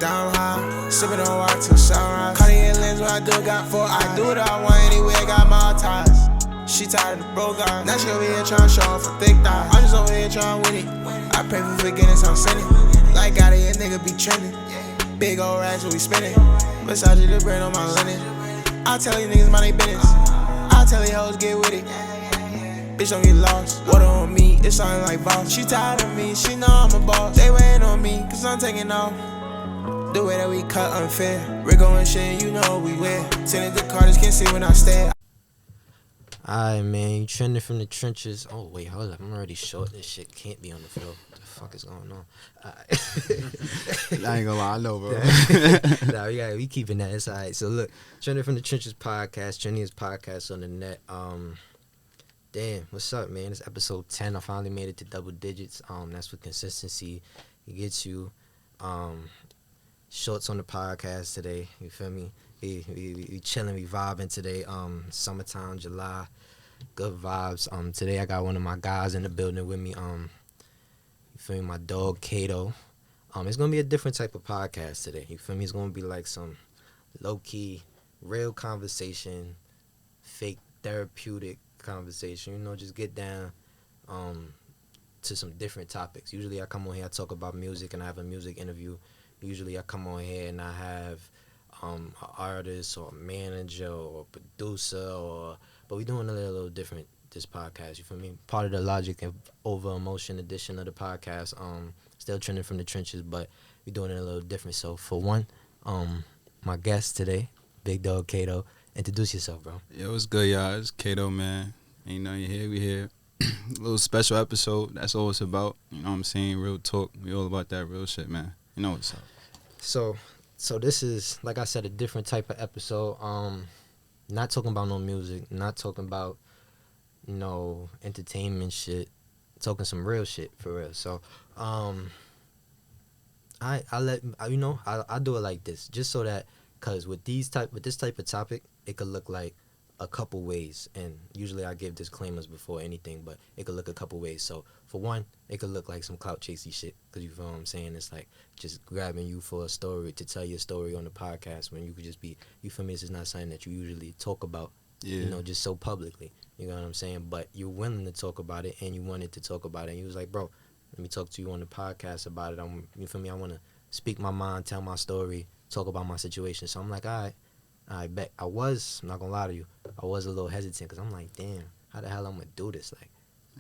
down high, sipping on water till sunrise. Cartier lens, what I do, got 4. I do what I want anyway, got my ties. She tired of the broke guy. Now she over here trying to show off for thick thighs. I'm just over here trying to win it. I pray for forgiveness, I'm sinning. Like out of here, nigga be trending. Big old racks, what we spinning. Massage the brain on my linen. I tell these niggas mind they business. I tell these hoes get with it. Bitch don't get lost. Water on me, it's something like boss. She tired of me, she know I'm a boss. They waiting on me, cause I'm taking off. The way that we cut unfair. Rico and shit, you know what we wear. Sending the Carters, can't see when I stare. Alright, man, you trending from the trenches. Oh, wait, hold up. I'm already short. This shit can't be on the floor. What the fuck is going on? I ain't gonna lie, I know, bro. Nah, we keeping that. It's alright. So, look, Trending from the Trenches podcast, trendiest podcast on the net. Damn, what's up, man? It's episode 10. I finally made it to double digits. That's what consistency gets you. Shorts on the podcast today. You feel me? We chilling, we vibing today. Summertime, July, good vibes. Today I got one of my guys in the building with me. You feel me? My dog Cato. It's gonna be a different type of podcast today. You feel me? It's gonna be like some low key, real conversation, fake therapeutic conversation. You know, just get down to some different topics. Usually I come on here, I talk about music, and I have a music interview. Usually I come on here and I have an artist or a manager or a producer, but we're doing a little different this podcast, you feel me? Part of the logic and over emotion edition of the podcast, still trending from the trenches, but we're doing it a little different. So for one, my guest today, Big Dog Cato, introduce yourself, bro. Yo, what's good, y'all? It's Cato, man. And, you know, you're here, we here. A little special episode, that's all it's about. You know what I'm saying? Real talk. We all about that real shit, man. You know what's up. So this is, like I said, a different type of episode. Not talking about no music, not talking about, you know, entertainment shit. Talking some real shit for real. So, I do it like this, just so that, cause with this type of topic, it could look like a couple ways, and usually I give disclaimers before anything, but it could look a couple ways. So for one, it could look like some clout chasey shit, cause you feel what I'm saying. It's like just grabbing you for a story to tell your story on the podcast when you could just be, you feel me? This is not something that you usually talk about, you know, just so publicly. You know what I'm saying? But you're willing to talk about it, and you wanted to talk about it, and you was like, bro, let me talk to you on the podcast about it. You feel me? I want to speak my mind, tell my story, talk about my situation. So I'm like, all right. I bet I'm not gonna lie to you, I was a little hesitant because I'm like, damn, how the hell I'm gonna do this? Like,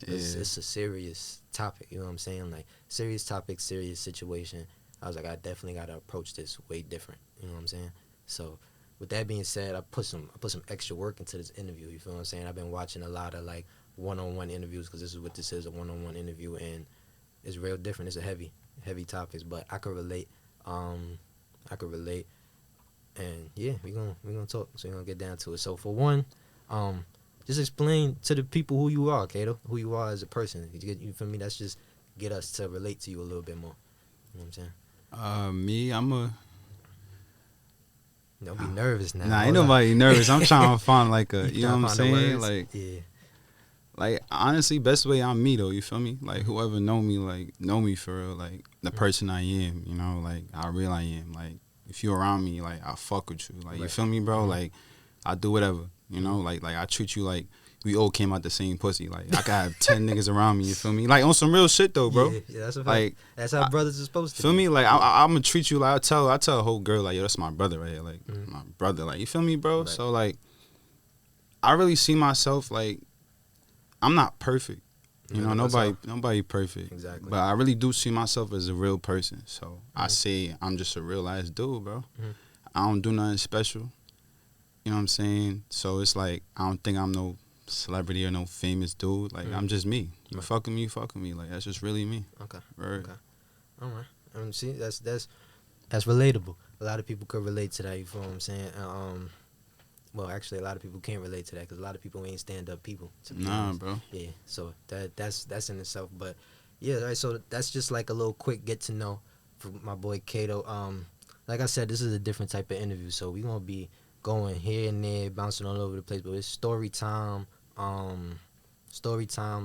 it's a serious topic, you know what I'm saying? Like, serious topic, serious situation. I was like, I definitely gotta approach this way different, you know what I'm saying? So, with that being said, I put some extra work into this interview, you feel what I'm saying? I've been watching a lot of, like, one-on-one interviews, because this is what this is, a one-on-one interview, and it's real different. It's a heavy topics, but I could relate. And yeah, we're gonna talk. So we're gonna get down to it. So for one, just explain to the people who you are, Cato, who you are as a person. You feel me? That's just get us to relate to you a little bit more. You know what I'm saying? Me, Don't be nervous now. Nah, ain't nobody nervous. I'm trying to find like a, you know what I'm saying? Like, yeah. Like, honestly, best way I'm me, though, you feel me? Like, whoever know me for real, like, the person I am, you know, like, how real I am, like, if you're around me, like, I fuck with you. Like, you feel me, bro? Like, I do whatever, you know? Like I treat you like we all came out the same pussy. Like, I could have 10 niggas around me, you feel me? Like, on some real shit, though, bro. Yeah, that's a fact. Like, that's how brothers are supposed to feel be. me? Like, I'm going to treat you like, I tell a whole girl, like, yo, that's my brother right here. Like, my brother. Like, you feel me, bro? Right. So, like, I really see myself, like, I'm not perfect. You know, nobody perfect. Exactly. But I really do see myself as a real person. So I say I'm just a real ass dude, bro. I don't do nothing special. You know what I'm saying? So it's like, I don't think I'm no celebrity or no famous dude. Like, I'm just me. You fuck with me. Like, that's just really me. Okay. Right. Okay. All right. See, that's relatable. A lot of people could relate to that. You feel what I'm saying? Well, actually, a lot of people can't relate to that because a lot of people ain't stand-up people. To be honest. Bro. Yeah, so that's in itself. But, yeah, all right, so that's just like a little quick get-to-know for my boy Cato. Like I said, this is a different type of interview, so we're going to be going here and there, bouncing all over the place. But it's story time,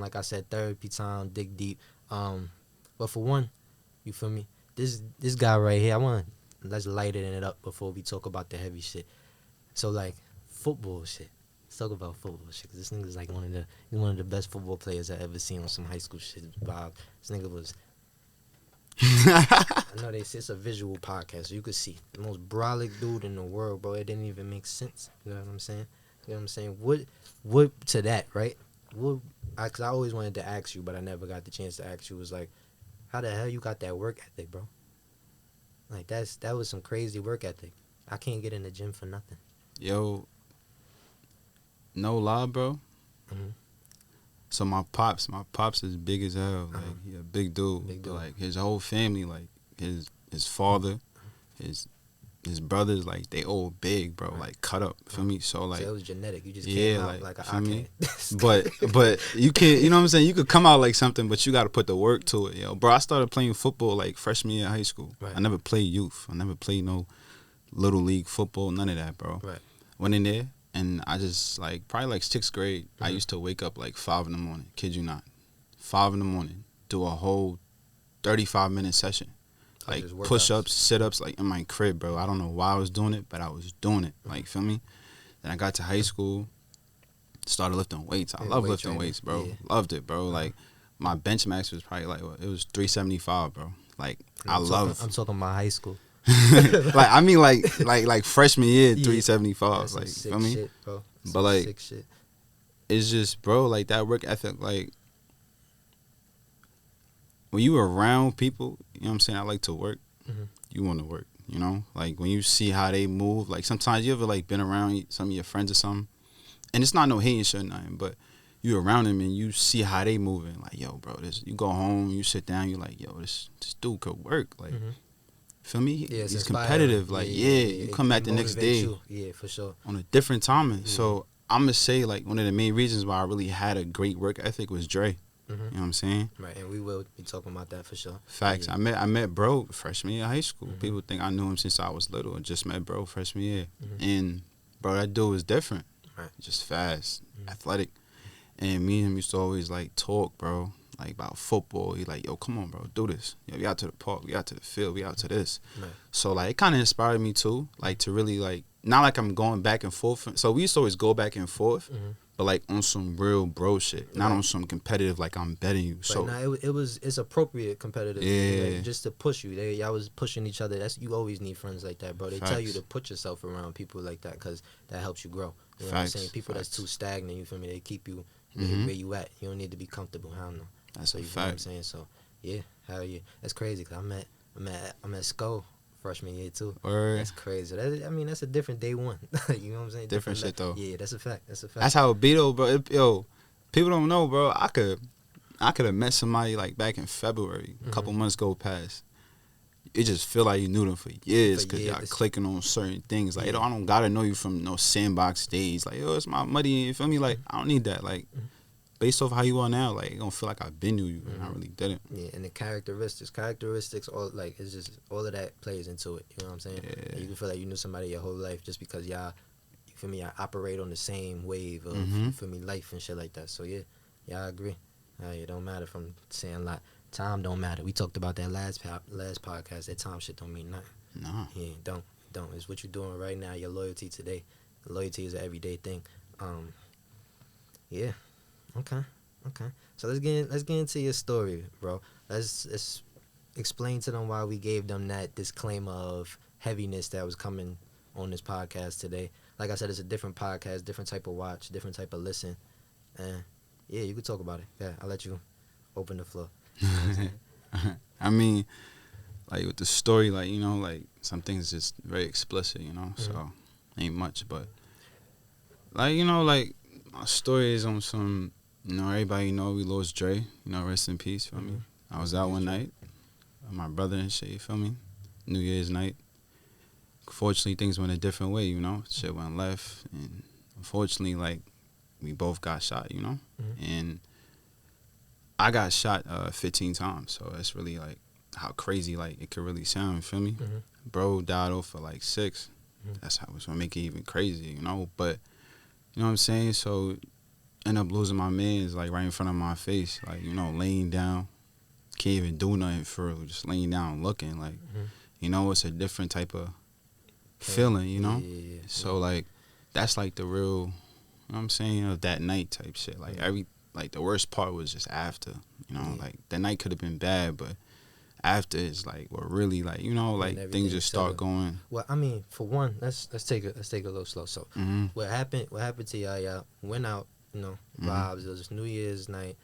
like I said, therapy time, dig deep. But for one, you feel me? This guy right here, I want to let's lighten it up before we talk about the heavy shit. So like football shit. Let's talk about football shit. 'Cause this nigga's like one of the best football players I ever seen on some high school shit. Bob, this nigga was. I know they say it's a visual podcast, so you could see the most brolic dude in the world, bro. It didn't even make sense. You know what I'm saying? You know what I'm saying? What to that, right? Cause I always wanted to ask you, but I never got the chance to ask you. Was like, how the hell you got that work ethic, bro? Like that was some crazy work ethic. I can't get in the gym for nothing. Yo, no lie, bro. Mm-hmm. So my pops is big as hell. Like he a big dude. Big dude. But like his whole family, like his father, his brothers, like they all big, bro. Like cut up, feel me? So like, so it was genetic. You just yeah, came out like feel me? but but you can't, you know what I'm saying? You could come out like something, but you got to put the work to it, yo. Bro, I started playing football like freshman year of high school. Right. I never played youth. I never played no little league football, none of that, bro. Right. Went in there. And I just, like, probably, like, 6th grade, I used to wake up, like, 5 in the morning. Kid you not. 5 in the morning. Do a whole 35-minute session. Like, push-ups, sit-ups, like, in my crib, bro. I don't know why I was doing it, but I was doing it. Like, feel me? Then I got to high school, started lifting weights. I love lifting weights, bro. Yeah. Loved it, bro. Like, my bench max was probably, like, it was 375, bro. Like, I'm talking about high school. Like I mean like freshman year 375 like feel me shit, bro. But like it's just, bro, like that work ethic, like when you around people, you know what I'm saying, I like to work. You want to work, you know, like when you see how they move, like sometimes you ever like been around some of your friends or something, and it's not no hating shit or nothing, but you around them and you see how they moving, like, yo, bro, this, you go home, you sit down, you like, yo, this dude could work, like feel me? Yeah, he's competitive. Like, you come back the next day. You. Yeah, for sure. On a different timing. Yeah. So, I'm going to say, like, one of the main reasons why I really had a great work ethic was Dre. You know what I'm saying? Right, and we will be talking about that for sure. Facts. Yeah. I met bro freshman year of high school. People think I knew him since I was little. I just met bro freshman year. And, bro, that dude was different. Right. Just fast, athletic. And me and him used to always, like, talk, bro. Like, about football. He like, yo, come on, bro, do this. Yo, we out to the park, we out to the field, we out to this. Right. So, like, it kind of inspired me, too. Like, to really, like, not like I'm going back and forth. So, we used to always go back and forth, but, like, on some real bro shit. Not on some competitive, like, I'm betting you. So, nah, it's appropriate competitive. Yeah. Like, just to push you. Y'all was pushing each other. You always need friends like that, bro. They tell you to put yourself around people like that because that helps you grow. You know what I'm saying? People that's too stagnant, you feel me? They keep you where you at. You don't need to be comfortable. I don't know. That's so a you fact. Know what I'm saying? So yeah, hell yeah, that's crazy. Cause I'm at SCO freshman year too. Word. That's crazy. That's a different day one. You know what I'm saying? Different shit though. Yeah, that's a fact. That's how it be though, bro. Yo, people don't know, bro. I could have met somebody like back in February. A couple months go past. It just feel like you knew them for years because y'all clicking on certain things. Like, I don't gotta know you from no sandbox days. Like, yo, it's my muddy. You feel me? Like, I don't need that. Like. Based off how you are now, like, it don't feel like I've been knew you, and I really didn't. Yeah, and the characteristics, all like it's just all of that plays into it. You know what I'm saying? Yeah. Like, you can feel like you knew somebody your whole life just because y'all, you feel me? Y'all operate on the same wave of you feel me, life and shit like that. So yeah, I agree. It don't matter if I'm saying a lot. Time don't matter. We talked about that last podcast. That time shit don't mean nothing. No. Yeah, don't. It's what you're doing right now. Your loyalty today. Loyalty is an everyday thing. Yeah. Okay. So let's get into your story, bro. Let's explain to them why we gave them that disclaimer of heaviness that was coming on this podcast today. Like I said, it's a different podcast, different type of watch, different type of listen. And yeah, you could talk about it. Yeah, I'll let you open the floor. I mean, like with the story, like, you know, like some things just very explicit, you know, so ain't much, but like, you know, like my story is on some. You know, everybody know we lost Dre. You know, rest in peace, feel me? I was out one night with my brother and shit, you feel me? New Year's night. Unfortunately, things went a different way, you know? Shit went left. And unfortunately, like, we both got shot, you know? And I got shot 15 times. So that's really, like, how crazy, like, it could really sound, you feel me? Bro died off for, like, 6. That's how it's going to make it even crazy, you know? But, you know what I'm saying? So... end up losing my mans like right in front of my face, like, you know, laying down, can't even do nothing for real, just laying down looking like, you you know, it's a different type of feeling, you know. Yeah. So like, that's like the real, you know what I'm saying, of that night type shit. Like like the worst part was just after, you know, like that night could have been bad, but after it's like what really like, you know, like things just start going. Well, I mean, for one, let's take it a little slow. So what happened to y'all went out, you know, vibes. It was New Year's night,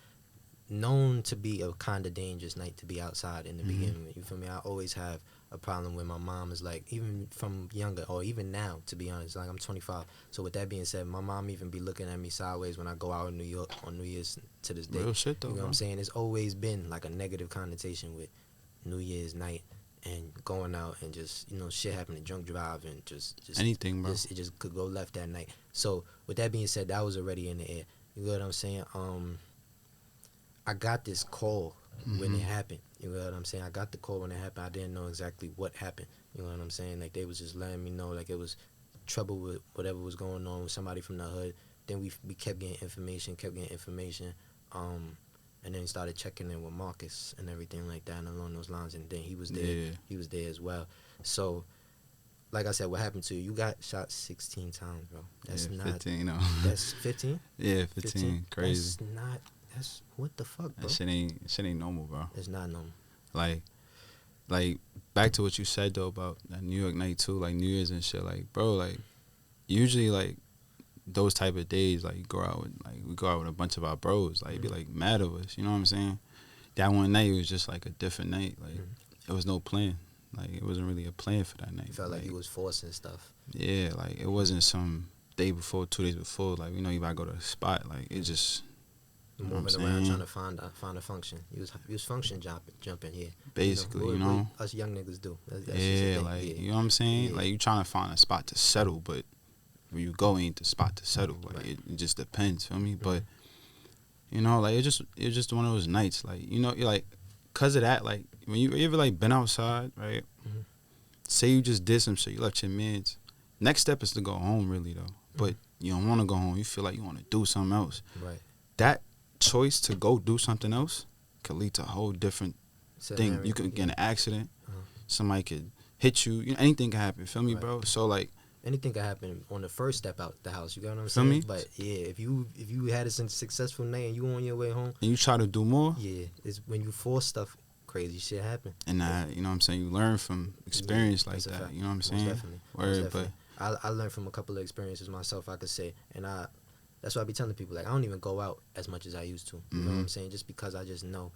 known to be a kind of dangerous night to be outside in the beginning. You feel me? I always have a problem when my mom is like, even from younger or even now, to be honest, like I'm 25. So with that being said, my mom even be looking at me sideways when I go out in New York on New Year's to this day. Real shit though, you know bro. what I'm saying? It's always been like a negative connotation with New Year's night and going out and just, you know, shit happening, drunk drive and just anything, bro. It just could go left that night. So with that being said, that was already in the air. You know what I'm saying? I got this call when it happened. You know what I'm saying? I got the call when it happened. I didn't know exactly what happened. You know what I'm saying? Like, they was just letting me know, like, it was trouble with whatever was going on with somebody from the hood. Then we kept getting information, and then started checking in with Marcus and everything like that and along those lines. And then he was there. Yeah. He was there as well. So, like I said, what happened to you? You got shot 16 times, bro. That's not 15, you know. That's 15? Yeah, 15. Crazy. That's what the fuck, bro? That shit ain't normal, bro. It's not normal. Like back to what you said though about that New York night too, like New Year's and shit. Like, bro, like usually like those type of days, like we go out with a bunch of our bros, like be like mad of us, you know what I'm saying? That one night was just like a different night. Like it was no plan. Like it wasn't really a plan for that night. You felt like you was forcing stuff. Yeah, like it wasn't some day before, 2 days before. Like, you know, you gotta go to a spot. Like it just moving around trying to find a function. He was function jumping here. Basically, you know. What us young niggas do. That's yeah, like you know what I'm saying. Yeah. Like you trying to find a spot to settle, but where you go ain't the spot to settle. Like it just depends, feel me? But you know, like it's just one of those nights. Like, you know, you're like, cause of that, like when you ever like been outside, right? Say you just did some shit, you left your mans. Next step is to go home, really though. But you don't want to go home. You feel like you want to do something else. Right. That choice to go do something else could lead to a whole different thing. You could get in an accident. Somebody could hit you. You know, anything can happen. Feel me, bro? So like anything could happen on the first step out the house. You got what I'm feel saying? Me? But yeah, if you had a successful night and you on your way home and you try to do more, yeah, it's when you force stuff, crazy shit happen. And you know what I'm saying, you learn from experience like that. Fact. You know what I'm saying? Definitely. Word, but I learned from a couple of experiences myself, I could say, and that's why I be telling people, like, I don't even go out as much as I used to. You know what I'm saying? Just because I just know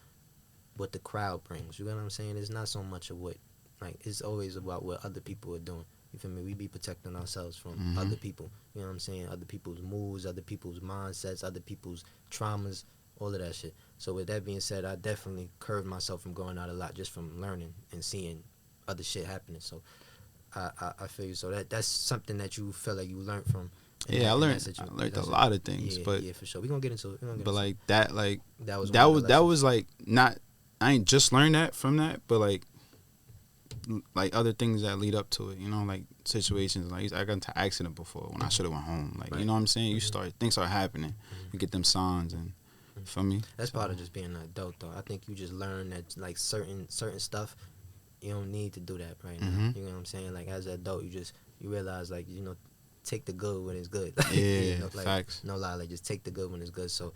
what the crowd brings. You know what I'm saying? It's not so much of what, like, it's always about what other people are doing. You feel me? We be protecting ourselves from other people. You know what I'm saying? Other people's moods, other people's mindsets, other people's traumas, all of that shit. So with that being said, I definitely curbed myself from going out a lot just from learning and seeing other shit happening. So I feel you. So that's something that you feel like you learned from. Yeah, I learned a lot of things, but yeah, for sure. We're gonna get into it. But like that that was like not. I ain't just learned that from that, but like other things that lead up to it. You know, like situations. Like I got into an accident before when I should have went home. Like you know what I'm saying. You things start happening. You get them signs and. For me, that's part of just being an adult, though. I think you just learn that like certain stuff, you don't need to do that right now. You know what I'm saying? Like as an adult, you realize like take the good when it's good. Yeah, like, facts. No lie, like just take the good when it's good. So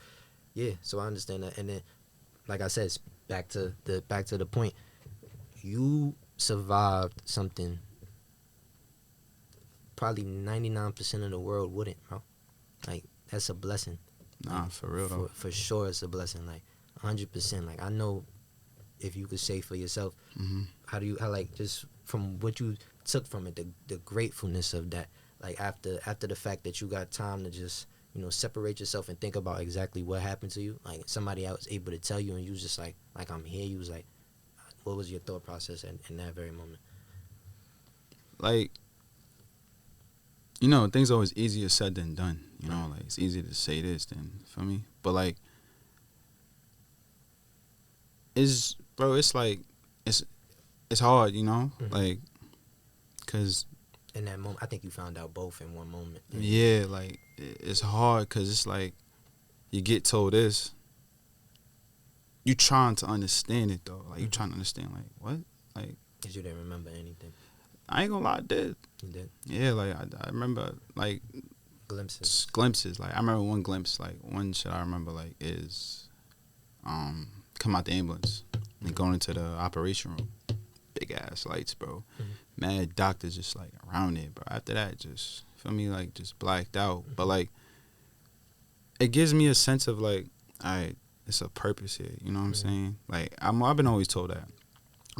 yeah, so I understand that. And then, like I said, it's back to the point. You survived something probably 99% of the world wouldn't, bro. Like that's a blessing. Nah, for real though. For sure, it's a blessing. Like 100%. Like I know, if you could say for yourself, how like just from what you took from it, the gratefulness of that. Like after the fact that you got time to just separate yourself and think about exactly what happened to you. Like somebody else able to tell you, and you was just like I'm here. You was like, what was your thought process in that very moment? Like, things are always easier said than done. Like it's easier to say this than for me. But like, it's like it's hard, like, cause in that moment, I think you found out both in one moment. Yeah, like it's hard because it's like you get told this, you trying to understand it though. Like you trying to understand like what, like Because you didn't remember anything. I ain't gonna lie, I did. You did? Yeah, like, I remember, like, Glimpses. Like, I remember one glimpse, like, one shit I remember, like, is come out the ambulance and going into the operation room. Big ass lights, bro. Mad doctors just, like, around it, bro. After that, just, feel me, like, just blacked out. But, like, it gives me a sense of, like, alright, it's a purpose here, you know what I'm saying? Like, I've been always told that.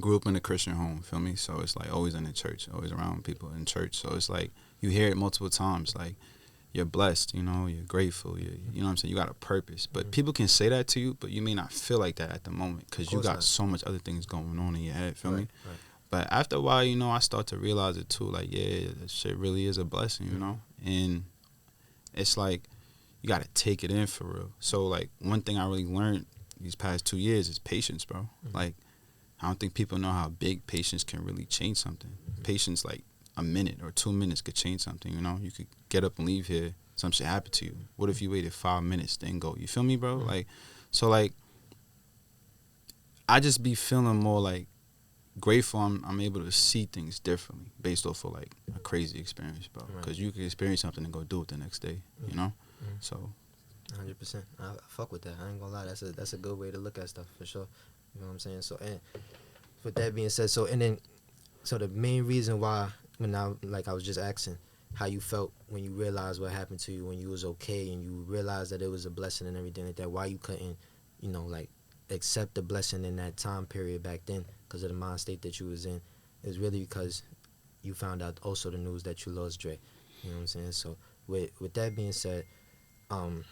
Grew up in a Christian home, feel me? So it's like always in the church, always around people in church. So it's like you hear it multiple times, like you're blessed, you know, you're grateful, you know what I'm saying? You got a purpose. But people can say that to you, but you may not feel like that at the moment because you got so much other things going on in your head, feel me? Right. But after a while, you know, I start to realize it too, like, yeah, that shit really is a blessing, you know? And it's like you got to take it in for real. So, like, one thing I really learned these past 2 years is patience, bro. Like, I don't think people know how big patience can really change something. Patience, like, a minute or 2 minutes could change something, you know? You could get up and leave here, some shit happen to you. What if you waited 5 minutes, then go? You feel me, bro? Like, so, like, I just be feeling more, like, grateful I'm able to see things differently based off of, like, a crazy experience, bro. Because you can experience something and go do it the next day, you know? So 100%. I fuck with that. I ain't gonna lie. That's a good way to look at stuff, for sure. You know what I'm saying? So, and with that being said, so the main reason why, I was just asking how you felt when you realized what happened to you, when you was okay and you realized that it was a blessing and everything like that, why you couldn't, you know, like, accept the blessing in that time period back then because of the mind state that you was in, is really because you found out also the news that you lost Dre. You know what I'm saying? So with that being said, I'm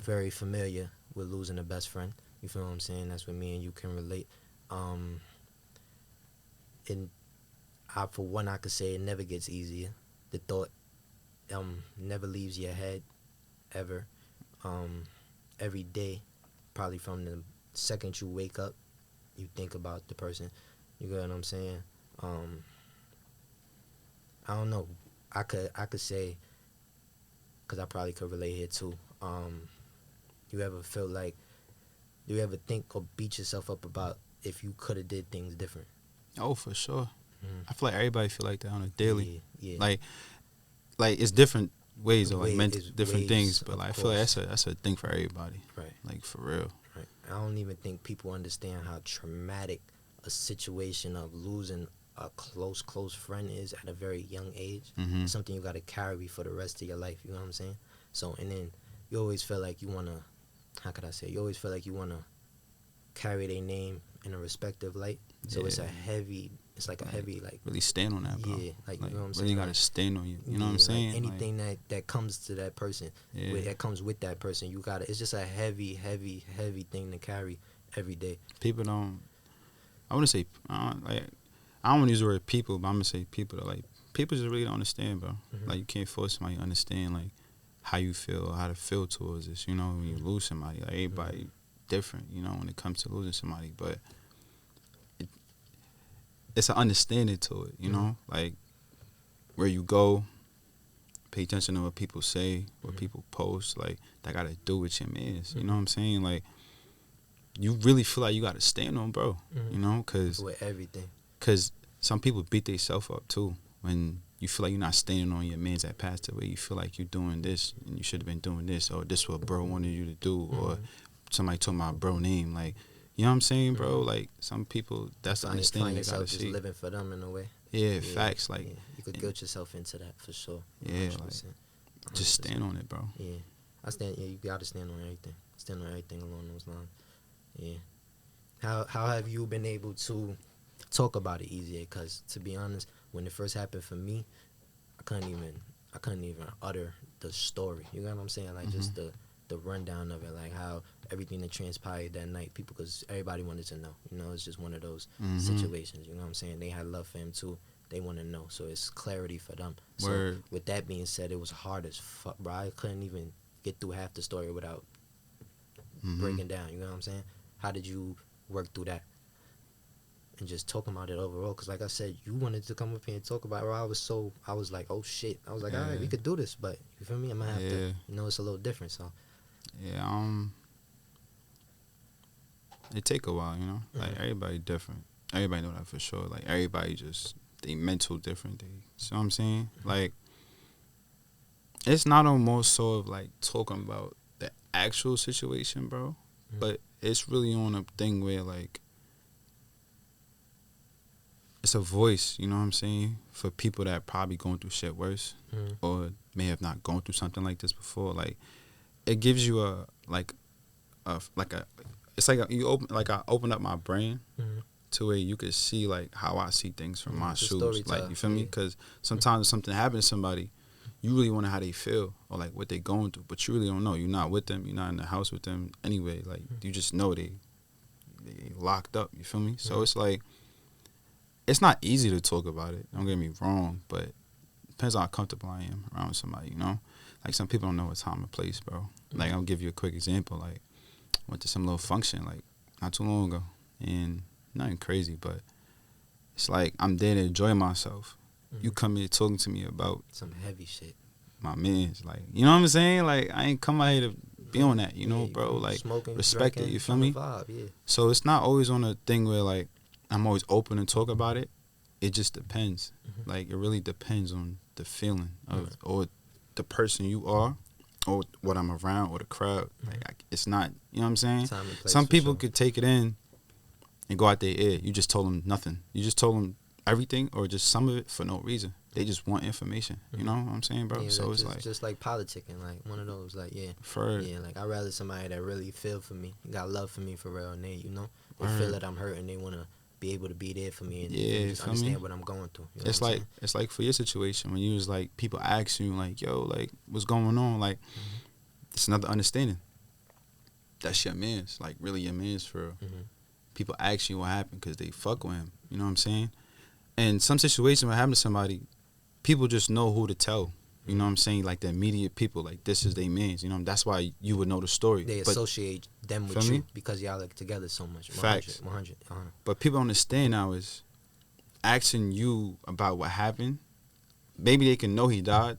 very familiar with losing a best friend. You feel what I'm saying? That's what me and you can relate. And for one, I could say it never gets easier. The thought never leaves your head, ever. Every day, probably from the second you wake up, you think about the person. You get what I'm saying? I don't know. I could say, because I probably could relate here too. You ever feel like, do you ever think or beat yourself up about if you could have did things different? Oh, for sure. I feel like everybody feel like that on a daily. Yeah. Like it's different ways or like different ways, things, but like I feel like that's a thing for everybody. Right. Like for real. Right. I don't even think people understand how traumatic a situation of losing a close friend is at a very young age. It's something you got to carry for the rest of your life. You know what I'm saying? So, and then you always feel like you want to, how could I say, you always feel like you want to carry their name in a respective light. So it's like a heavy, like, really stand on that, bro. Yeah, like, you know what I'm saying? Really gotta stand on you. You know what I'm saying? Like anything that comes to that person, that comes with that person, you gotta. It's just a heavy thing to carry every day. People don't. I wouldn't say I don't want to use the word people, but I'm gonna say people that, like, people just really don't understand, bro. Like, you can't force somebody to understand, like, how you feel, how to feel towards this. You know, when you lose somebody, like, everybody different. You know, when it comes to losing somebody, but it's an understanding to it. You know, like, where you go, pay attention to what people say, what people post. Like, that got to do with your mans. You know what I'm saying? Like, you really feel like you got to stand on, bro. You know, because with everything. Because some people beat themselves up too when you feel like you're not standing on your mans that passed away. You feel like you're doing this and you should have been doing this, or this what bro wanted you to do, or somebody told my bro name. Like, you know what I'm saying, bro? Like, some people, that's the understanding they gotta just see. living for them in a way. Yeah, facts. Like, you could guilt yourself into that for sure. Yeah, like, just stand on it, bro. Yeah, I stand. Yeah, you gotta stand on everything. Stand on everything along those lines. Yeah. How have you been able to talk about it easier? Because, to be honest, when it first happened for me, I couldn't even utter the story. You know what I'm saying? Like, just the rundown of it, like how everything that transpired that night. People, because everybody wanted to know. You know, it's just one of those situations. You know what I'm saying? They had love for him too. They want to know, so it's clarity for them. So with that being said, it was hard as fuck, bro. I couldn't even get through half the story without breaking down. You know what I'm saying? How did you work through that? And just talking about it overall, because like I said, you wanted to come up here and talk about it. I was like, oh shit. I was like, all right, we could do this, but you feel me? I'm gonna have to, you know, it's a little different. So yeah, it take a while, you know. Like, everybody different. Everybody know that for sure. Like, everybody just, they mental different. You know what I'm saying? Like, it's not almost so of, like, talking about the actual situation, bro. But it's really on a thing where, like, it's a voice, you know what I'm saying, for people that probably going through shit worse or may have not gone through something like this before. Like, it gives you I open up my brain to where you could see, like, how I see things from my shoes. Like, you feel me? Because sometimes something happens to somebody, you really want to know how they feel or, like, what they going through, but you really don't know. You're not with them. You're not in the house with them anyway. Like, you just know they locked up. You feel me? So it's like, it's not easy to talk about it. Don't get me wrong, but it depends on how comfortable I am around somebody, you know? Like, some people don't know what time and place, bro. Like, I'll give you a quick example. Like, went to some little function, like, not too long ago. And nothing crazy, but it's like, I'm there to enjoy myself. You come here talking to me about some heavy shit. My man's, like, you know what I'm saying? Like, I ain't come out here to be on that, you know, bro? Like, smoking, respect drinking, it, you feel me? Vibe, So it's not always on a thing where, like, I'm always open and talk about it. It just depends. Like, it really depends on the feeling of or the person you are or what I'm around or the crowd. Like, it's not, you know what I'm saying? Time and place, some people sure. could take it in and go out their ear. You just told them nothing. You just told them everything or just some of it for no reason. They just want information. You know what I'm saying, bro? Yeah, so like it's just like politicking, like one of those, like, for like, I'd rather somebody that really feel for me, got love for me for real, and they, you know, they feel that I'm hurting, they want to be able to be there for me and just understand what I'm going through. You know it's like for your situation when you was like, people ask you, like, yo, like, what's going on? Like, it's another understanding. That's your man's, like, really your man's for real. People ask you what happened because they fuck with him. You know what I'm saying? And some situation when happen to somebody, people just know who to tell. You know what I'm saying? Like, the immediate people, like, this is their mans. You know, that's why you would know the story. They associate them with you because y'all like together so much. 100, Facts. 100. But people understand now is asking you about what happened. Maybe they can know he died,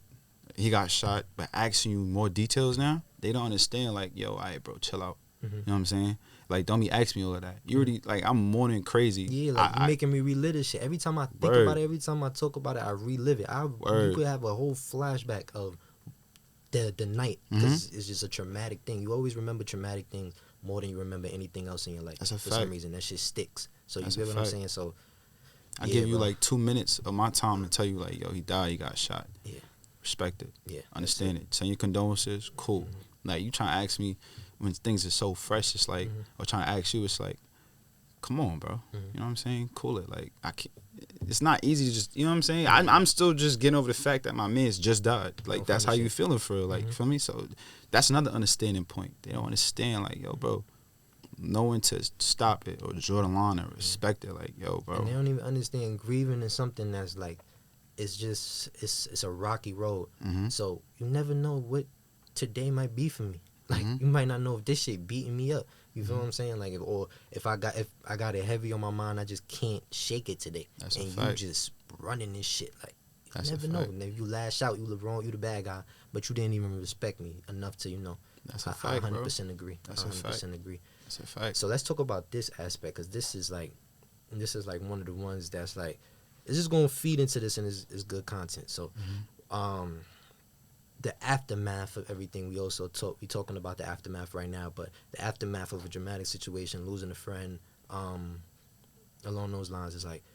he got shot, but asking you more details now, they don't understand. Like, yo, all right, bro, chill out. You know what I'm saying? Like, don't be asking me all of that. You already, like, I'm more than crazy. Yeah, like, you making me relive this shit. Every time I think about it, every time I talk about it, I relive it. You could have a whole flashback of the night because it's just a traumatic thing. You always remember traumatic things more than you remember anything else in your life. That's a for fact. some reason, that shit sticks. So you get what I'm saying? So I give you, like, 2 minutes of my time to tell you, like, yo, he died, he got shot. Yeah. Respect it. Yeah. Understand it. Send your condolences. Cool. Like, you trying to ask me when things are so fresh, it's like, or trying to ask you, it's like, come on, bro. You know what I'm saying? Cool it. Like, I can't. It's not easy to just, you know what I'm saying? I'm still just getting over the fact that my man's just died. Like, that's how you feeling for real. Like, you feel me? So that's another understanding point. They don't understand, like, yo, bro, knowing to stop it or draw the line and respect it. Like, yo, bro. And they don't even understand grieving is something that's like, it's just, it's a rocky road. So you never know what today might be for me. Like, you might not know if this shit beating me up. You feel what I'm saying? Like, if I got it heavy on my mind, I just can't shake it today. That's and a fact. You just running this shit. Like, you That's never know. And if you lash out, you the wrong, you the bad guy, but you didn't even respect me enough to, you know. That's a fact, I 100% bro. agree. That's 100% agree. That's a fact. So let's talk about this aspect, because this is like one of the ones that's like, it's just gonna feed into this and is good content. So, the aftermath of everything, we talking about the aftermath right now, but the aftermath of a dramatic situation, losing a friend, along those lines, is like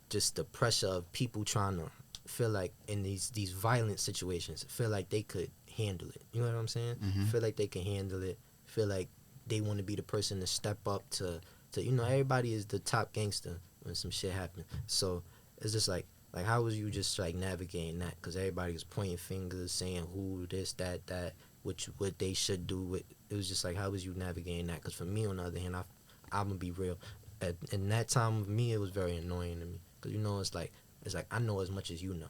just the pressure of people trying to feel like in these violent situations, feel like they could handle it. You know what I'm saying? Feel like they can handle it. Feel like they want to be the person to step up to you know, everybody is the top gangster when some shit happens. So it's just like how was you just like navigating that? Because everybody was pointing fingers, saying who, this, that, what they should do. It was just like, how was you navigating that? Because for me, on the other hand, I'm gonna be real. In that time of me, it was very annoying to me. Because, you know, it's like I know as much as you know,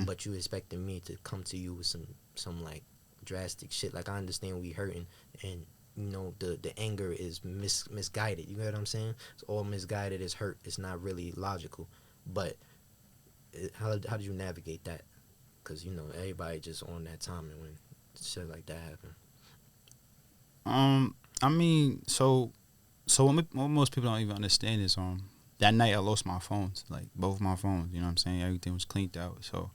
but you expecting me to come to you with some like drastic shit. Like, I understand we hurting, and you know the anger is misguided. You know what I'm saying? It's all misguided. It's hurt. It's not really logical. But how did you navigate that? Because, you know, everybody just on that timing when shit like that happen. I mean, so what most people don't even understand is that night I lost my phones, like both my phones. You know what I'm saying? Everything was cleaned out. So,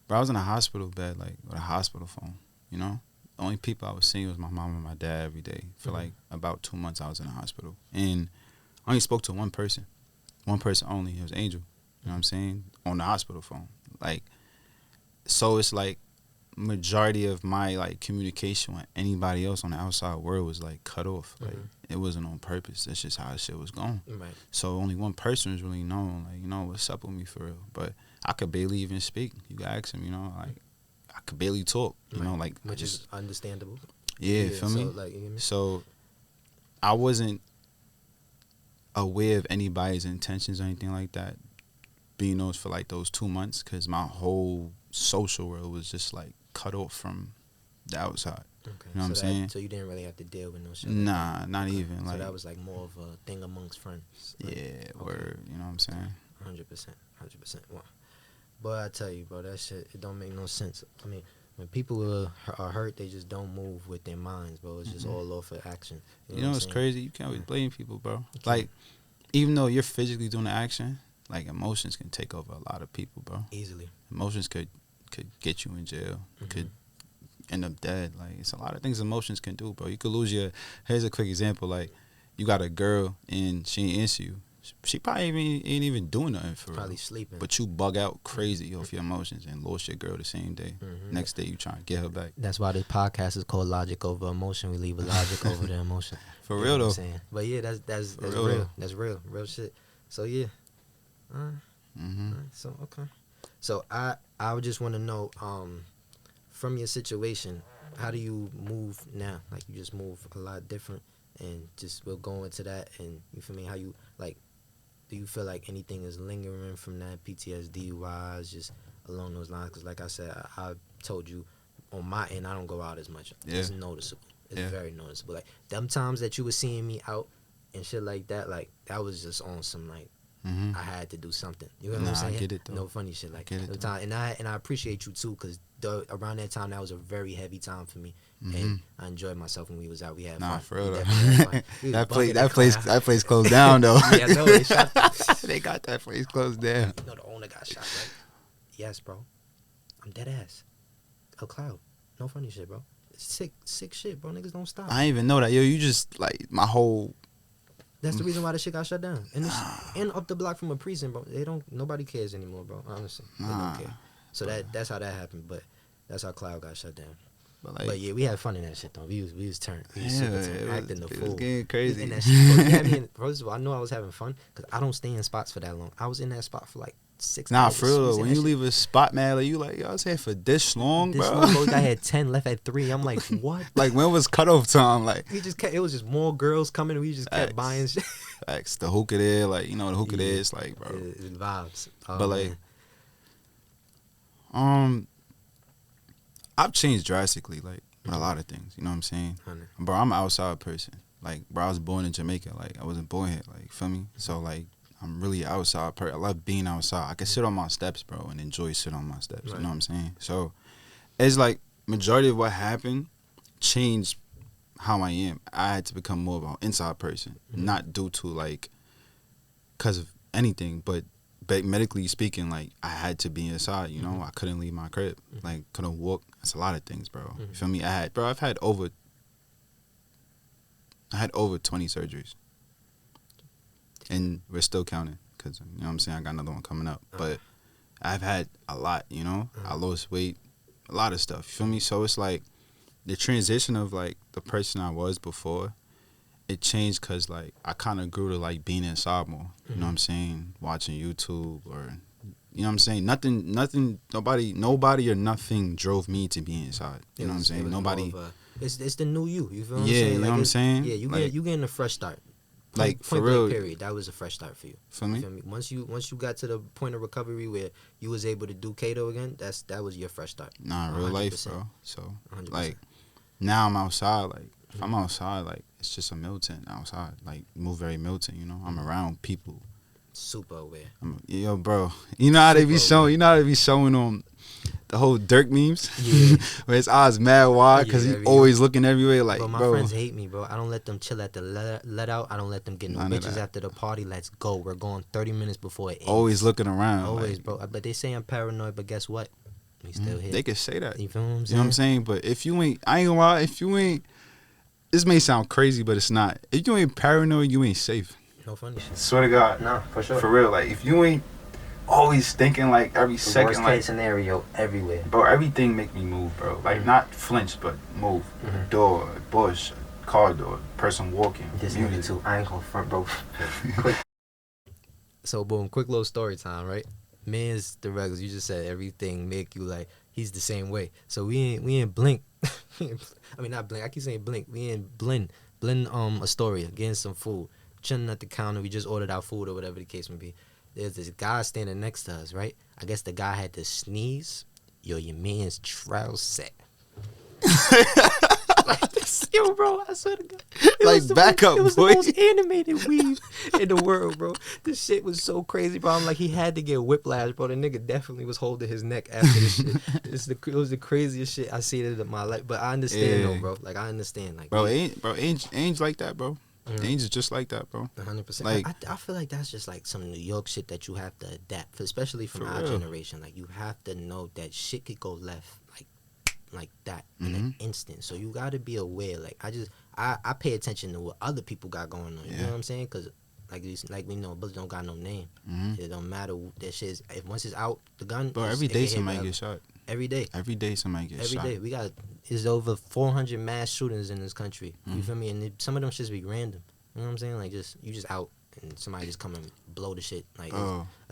bro, I was in a hospital bed, like with a hospital phone. You know, the only people I was seeing was my mom and my dad every day. For like about 2 months, I was in the hospital, and I only spoke to one person only. It was Angel. You know what I'm saying? On the hospital phone, like. So it's like majority of my like communication with anybody else on the outside world was like cut off. Like it wasn't on purpose. That's just how the shit was going. Right. So only one person was really known, like, you know, what's up with me for real. But I could barely even speak. You could ask him, you know, like I could barely talk. You know, like which is understandable. Yeah, feel so, me? Like, you know what I mean? So I wasn't aware of anybody's intentions or anything like that. Being those for like those 2 months, because my whole social world was just like cut off from the outside. Okay. You know what I'm saying? So you didn't really have to deal with no shit. Nah, not even. So like that was like more of a thing amongst friends. Like, yeah, word. You know what I'm saying? 100%. Wow. But I tell you, bro, that shit, it don't make no sense. I mean, when people are hurt, they just don't move with their minds, bro. It's just all off of action. You know what's crazy? You can't always blame people, bro. Like, even though you're physically doing the action, like emotions can take over a lot of people, bro. Easily. Emotions could get you in jail. Could end up dead. Like, it's a lot of things emotions can do, bro. You could lose your. Here's a quick example. Like, you got a girl and she ain't answer you. She probably ain't even doing nothing for probably real. Sleeping. But you bug out crazy off your emotions and lost your girl the same day. Next day you trying to get her back. That's why this podcast is called Logic Over Emotion. We leave a logic over the emotion. For real though. But yeah, that's real real. though. That's real shit. So yeah. So okay. So I would just want to know, from your situation, how do you move now? Like, you just move a lot different, and just we'll go into that. And you feel me? How you like? Do you feel like anything is lingering from that PTSD wise, just along those lines? Because like I said, I told you on my end, I don't go out as much. Yeah. It's noticeable. It's very noticeable. Like, them times that you were seeing me out and shit like that, like, that was just on some, like, I had to do something. You know what I'm saying? I get it though. No funny shit like get it the time. And I appreciate you too, because around that time, that was a very heavy time for me, and I enjoyed myself when we was out. We had fun. For real though. That place closed down though. Yeah, no, they shot. They got that place closed down. No, the owner got shot, right? Yes, bro. I'm dead ass. A cloud. No funny shit, bro. Sick shit, bro. Niggas don't stop. I didn't even know that. Yo, you just like my whole. That's the reason why the shit got shut down. And up the block from a precinct, bro. Nobody cares anymore, bro. Honestly, they don't care. So that's how that happened. But that's how Cloud got shut down. But yeah, we had fun in that shit though. We was turned. We was super turned, acting the fool. It was getting crazy. And that shit, first of all, I know I was having fun because I don't stay in spots for that long. I was in that spot for like 6 hours. For real. When you leave a spot, man, like you like, yo, I was here for this long, bro. I had 10 left at 3. I'm like, what? Like, when was cutoff time? Like, we just kept. It was just more girls coming. We just kept buying shit. Like, the hookah there, like, you know, the hookah there is like, bro. It vibes. But like, I've changed drastically, like, with a lot of things. You know what I'm saying? Bro, I'm an outside person. Like, bro, I was born in Jamaica. Like, I wasn't born here. Like, feel me? So, like, I'm really outside person. I love being outside. I can sit on my steps, bro, and enjoy sitting on my steps. Right. You know what I'm saying? So, it's like, majority of what happened changed how I am. I had to become more of an inside person. Not due to, like, because of anything, but medically speaking, like, I had to be inside, you know? I couldn't leave my crib. Like, couldn't walk. It's a lot of things, bro. You feel me? I've had over 20 surgeries. And we're still counting because, you know what I'm saying, I got another one coming up. But I've had a lot, you know? I lost weight, a lot of stuff. You feel me? So it's like the transition of, like, the person I was before, it changed because, like, I kind of grew to, like, being inside more. You know what I'm saying? Watching YouTube or, you know what I'm saying? Nobody or nothing drove me to be inside. You know what I'm saying? Nobody. It's the new you. You feel what I'm saying? saying? You know what I'm saying? Yeah, you getting a fresh start. Like, for real. Period. That was a fresh start for you. For me? Once you got to the point of recovery where you was able to do Cato again, that was your fresh start. Nah, real 100%. Life, bro. So, 100%. Like, now I'm outside. Like, if I'm outside, like, it's just a militant outside. Like, move very militant, you know? I'm around people. Super aware. Yo, bro. You know how they be showing? You know how they be showing on the whole Dirk memes. Yeah. Where his eyes mad wide because Yeah, he always looking everywhere. Like, bro, my friends hate me, bro. I don't let them chill at the let out. I don't let them get no bitches after the party. Let's go. We're going 30 minutes before it ends. Always looking around. Always, like, bro. But they say I'm paranoid, but guess what? We still here. They can say that. You feel what I'm saying? You know what I'm saying? But if you ain't, I ain't gonna lie, if you ain't, this may sound crazy, but it's not. If you ain't paranoid, you ain't safe. No funny shit. Swear to God. Nah, for sure. For real. Like, if you ain't always thinking, like, every second, Worst like, case scenario everywhere. bro, everything make me move, bro. Like, not flinch, but move. Door, bush, car door, person walking. This nigga too. I ain't gonna front, bro. Quick. So, boom, quick little story time, right? Man's the regulars. You just said everything make you like, he's the same way. So, we ain't blink. I mean, not blink. I keep saying blink. We ain't blend Astoria, getting some food. Chilling at the counter. We just ordered our food or whatever the case may be. There's this guy standing next to us, right? I guess the guy had to sneeze. Yo, your man's trousers set. Yo, bro, I swear to God. Like, back up, It was boy. the most animated weave in the world, bro. This shit was so crazy, bro. I'm like, he had to get whiplash, bro. The nigga definitely was holding his neck after this shit. It was the craziest shit I seen in my life. But I understand, though, bro. Like, I understand. Like, bro, ain't like that, bro. Ainge is just like that, bro. 100%. Like, I feel like that's just like some New York shit that you have to adapt, especially from our generation. Like, you have to know that shit could go left like that in an instant. So you got to be aware. Like, I pay attention to what other people got going on. You know what I'm saying? Because like we know, bullets don't got no name. It don't matter. That shit is, if once it's out, the gun. Bro, every day somebody get shot. Every day. Every day somebody gets shot. Every day. It's over 400 mass shootings in this country. You feel me? And some of them shits be random. You know what I'm saying? Like, you just out and somebody just come and blow the shit. Like,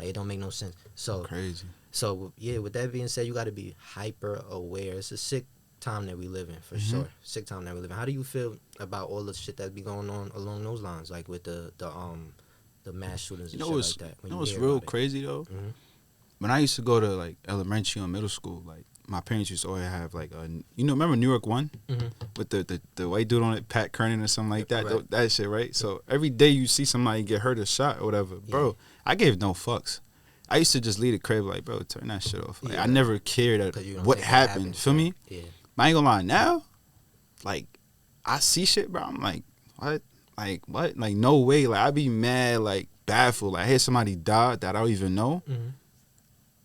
it don't make no sense. So crazy. So, yeah, with that being said, you got to be hyper aware. It's a sick time that we live in, for sure. Sick time that we live in. How do you feel about all the shit that be going on along those lines? Like, with the mass shootings and shit like that. You know what's real crazy, though? When I used to go to, like, elementary or middle school, like, my parents used to always have, like, remember New York 1? With the white dude on it, Pat Kernan or something like that? Right. That shit, right? So, every day you see somebody get hurt or shot or whatever. Bro, I gave no fucks. I used to just leave the crib like, bro, turn that shit off. Like, I never cared what happened. Feel me? Yeah. But I ain't gonna lie, now, like, I see shit, bro. I'm like, what? Like, what? Like, no way. Like, I be mad, like, baffled. Like, I hear somebody die that I don't even know.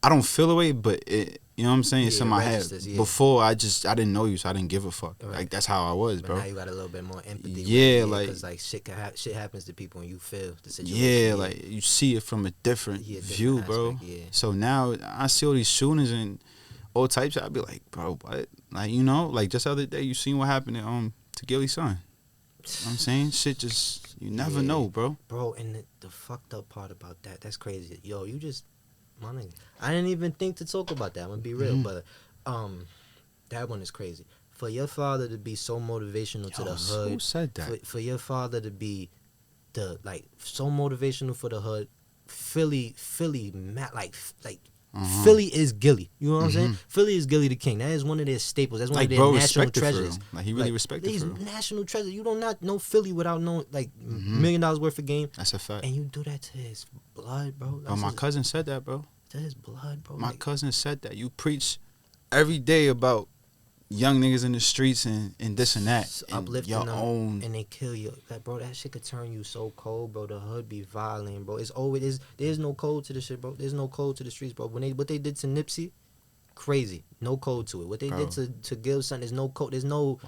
I don't feel away, but it, you know what I'm saying? It's in my head. Before, I didn't know you, so I didn't give a fuck. Right. Like, that's how I was, but bro. Now you got a little bit more empathy. Yeah, like, because like shit happens to people and you feel the situation. Yeah, like, you see it from a different view, bro. Aspect, yeah. So now I see all these shootings and all types. I'd be like, bro, what? Like, you know, like, just the other day, you seen what happened to Gilly's son. You know what I'm saying? Shit just, you never know, bro. Bro, and the fucked up part about that's crazy. Yo, you just, my nigga, I didn't even think to talk about that. I'm gonna be real, but that one is crazy. For your father to be so motivational to the hood. Who said that? For your father to be so motivational for the hood. Philly, Philly is Gilly. You know what I'm saying? Philly is Gilly the King. That is one of their staples. That's one of their national treasures. Like, he really respected these for real. national treasures. You don't not know Philly without knowing, like, $1 million worth of game. That's a fact. And you do that to his blood, bro. Bro, my cousin said that, bro. To his blood, bro. My cousin said that. You preach every day about young niggas in the streets and this and that. Uplifting your them, own. and they kill you. Like, bro, that shit could turn you so cold, bro. The hood be violent, bro. It's always, there's no code to this shit, bro. There's no code to the streets, bro. What they did to Nipsey, crazy. No code to it. What they did to Gil's son, there's no code. There's no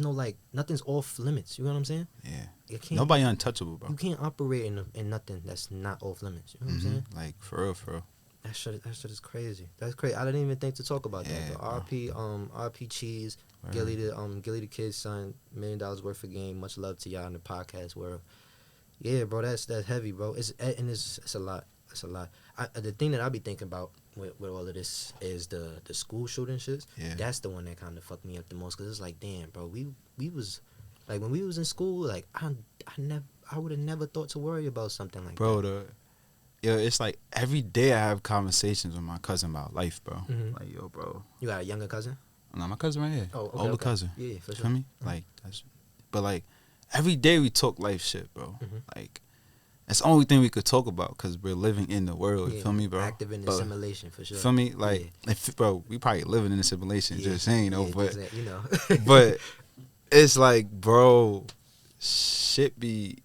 like, nothing's off limits. You know what I'm saying? Yeah. Nobody untouchable, bro. You can't operate in nothing that's not off limits. You know what I'm saying? Like, for real. That shit is crazy. That's crazy. I didn't even think to talk about that. But RP Cheese, Gilly the kid's son, $1 million worth of game. Much love to y'all in the podcast world. Yeah, bro, that's heavy, bro. It's a lot. It's a lot. The thing that I be thinking about with all of this is the school shooting shits. Yeah. That's the one that kind of fucked me up the most, because it's like, damn, bro, we was like, when we was in school, like, I would have never thought to worry about something like that. Yo, it's like every day I have conversations with my cousin about life, bro. Like, yo, bro. You got a younger cousin? No, my cousin right here. Oh, okay, older cousin. Yeah, for sure. Feel me? Like, but like every day we talk life shit, bro. Like, That's the only thing we could talk about because we're living in the world. You feel me, bro? Active in the simulation for sure. Feel me? Like, bro, we probably living in a simulation. Just saying, but you know, but it's like, bro, shit be.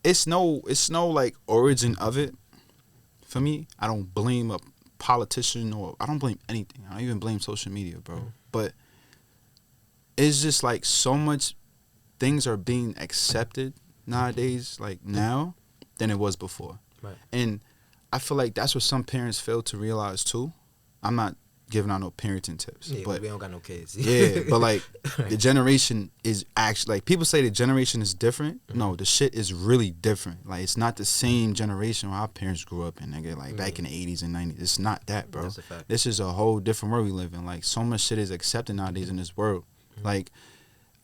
It's no like origin of it. For me, I don't blame a politician or I don't blame anything. I don't even blame social media, bro. But it's just like so much things are being accepted nowadays, like now, than it was before. Right. And I feel like that's what some parents fail to realize too. I'm not giving out no parenting tips, but we don't got no kids. Yeah, but like the generation is actually like people say the generation is different. No, the shit is really different. Like it's not the same generation where our parents grew up in. Nigga, like back in the 80s and 90s. It's not that, bro. That's a fact. This is a whole different world we live in. Like so much shit is accepted nowadays in this world. Like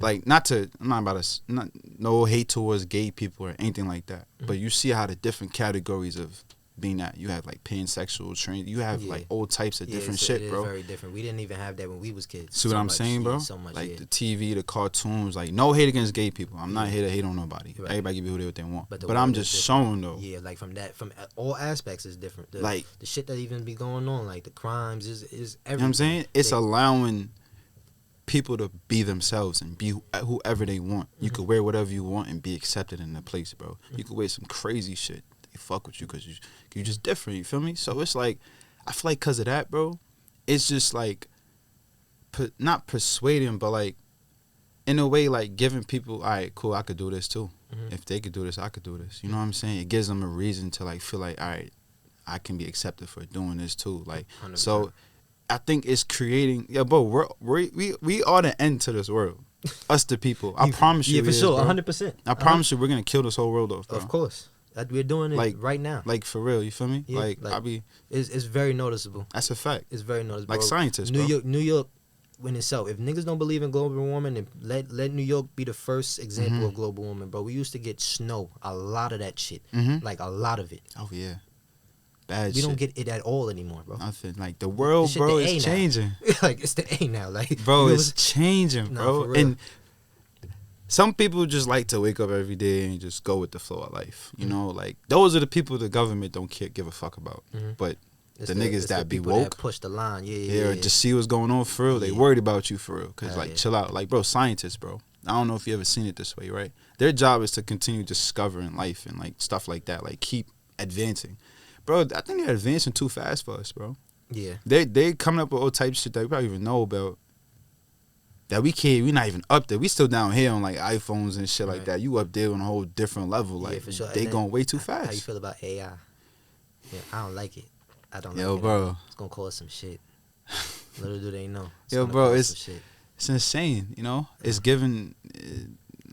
I'm not about to, no hate towards gay people or anything like that. But you see how the different categories of being that you have like pansexual, trans, you have like all types of different shit, bro. It's very different. We didn't even have that when we was kids. See what I'm saying, bro? So much, like the TV, the cartoons, like no hate against gay people. I'm not here to hate on nobody. Right. Everybody can be what they want. But I'm just showing though. Yeah, like from all aspects is different. Like the shit that even be going on, like the crimes is everything. You know what I'm saying? It's allowing people to be themselves and be whoever they want. You could wear whatever you want and be accepted in the place, bro. You could wear some crazy shit. They fuck with you because you're just different. You feel me? So it's like, I feel like because of that, bro, it's just like, not persuading, but like, in a way, like giving people, all right, cool, I could do this too. If they could do this, I could do this. You know what I'm saying? It gives them a reason to like feel like, all right, I can be accepted for doing this too. Like, 100%. So I think it's creating, bro, we are the end to this world. Us the people. I promise you. Yeah, for sure, 100%. I promise you, we're gonna kill this whole world off, bro. Of course. We're doing it like, right now. Like, for real, you feel me? Yeah, it's very noticeable. That's a fact. It's very noticeable. Like scientists, bro. New York, when itself, if niggas don't believe in global warming, then let New York be the first example of global warming, bro. We used to get snow, a lot of that shit. Like, a lot of it. Oh, yeah. Bad we shit. don't get it at all anymore, bro. Nothing. Like, the world, bro, is changing. Like, it's the A now. Like, bro, it's changing, bro. Nah, and some people just like to wake up every day and just go with the flow of life. You know, like, those are the people the government don't give a fuck about. But the niggas that be woke, that push the line, or just see what's going on for real. They worried about you for real. Because, chill out. Like, bro, scientists, bro. I don't know if you ever seen it this way, right? Their job is to continue discovering life and, like, stuff like that. Like, keep advancing. Bro, I think they're advancing too fast for us, bro. Yeah. They coming up with all types of shit that we probably even know about. That we not even up there. We still down here on like iPhones and shit like that. You up there on a whole different level. Like, for sure. They going way too fast. How you feel about AI? Yeah, I don't like it. I don't like it. Yo, it. Bro. It's gonna cause some shit. Little do they know. Yo, bro, it's insane, you know? It's given...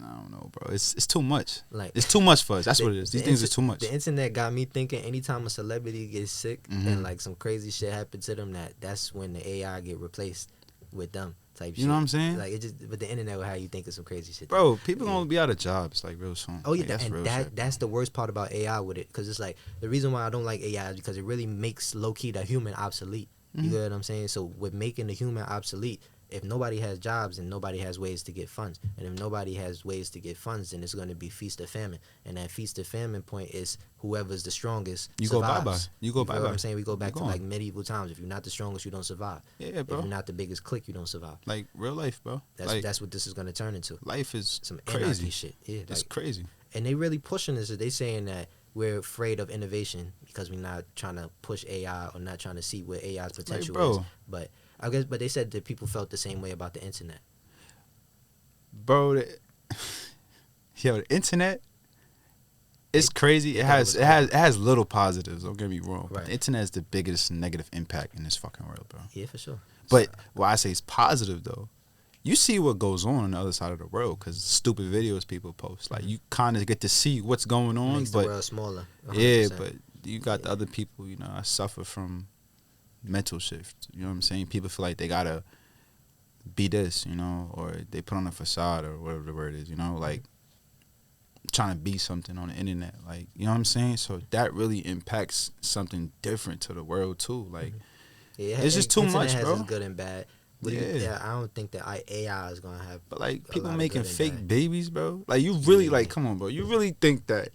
I don't know, bro. It's too much. Like, it's too much for us. That's what it is. These things are too much. The internet got me thinking anytime a celebrity gets sick and like some crazy shit happens to them, that's when the AI get replaced with them type shit. You know what I'm saying? Like, it just, but the internet will have you think of some crazy shit. Bro, people gonna be out of jobs like real soon. Oh yeah, like, that's the worst part about AI with it, because it's like the reason why I don't like AI is because it really makes low key the human obsolete. You get what I'm saying? So with making the human obsolete, if nobody has jobs and nobody has ways to get funds, and if nobody has ways to get funds, then it's going to be feast or famine. And that feast or famine point is whoever's the strongest survives. You go bye bye. I'm saying we go back to like medieval times. If you're not the strongest, you don't survive. Yeah, bro. If you're not the biggest clique, you don't survive. Like real life, bro. That's what this is going to turn into. Life is some crazy anarchy shit. Yeah, it's crazy. And they really pushing this. They saying that we're afraid of innovation because we're not trying to push AI or not trying to see what AI's potential is. But I guess, but they said that people felt the same way about the internet. Bro, the internet, it's crazy. It has little positives. Don't get me wrong. Right. The internet is the biggest negative impact in this fucking world, bro. Yeah, for sure. But what I say is positive though. You see what goes on the other side of the world because stupid videos people post. Like, you kind of get to see what's going on. Makes the world smaller. 100%. Yeah, but you got the other people, you know, I suffer from mental shift. You know what I'm saying? People feel like they got to be this, you know, or they put on a facade or whatever the word is, you know, like trying to be something on the internet. Like, you know what I'm saying? So that really impacts something different to the world too. Like, it's just too much, bro. Has its good and bad. I don't think that AI is gonna have. But like a people lot of making good and fake bad. babies, bro. Like you really like, come on, bro. You really think that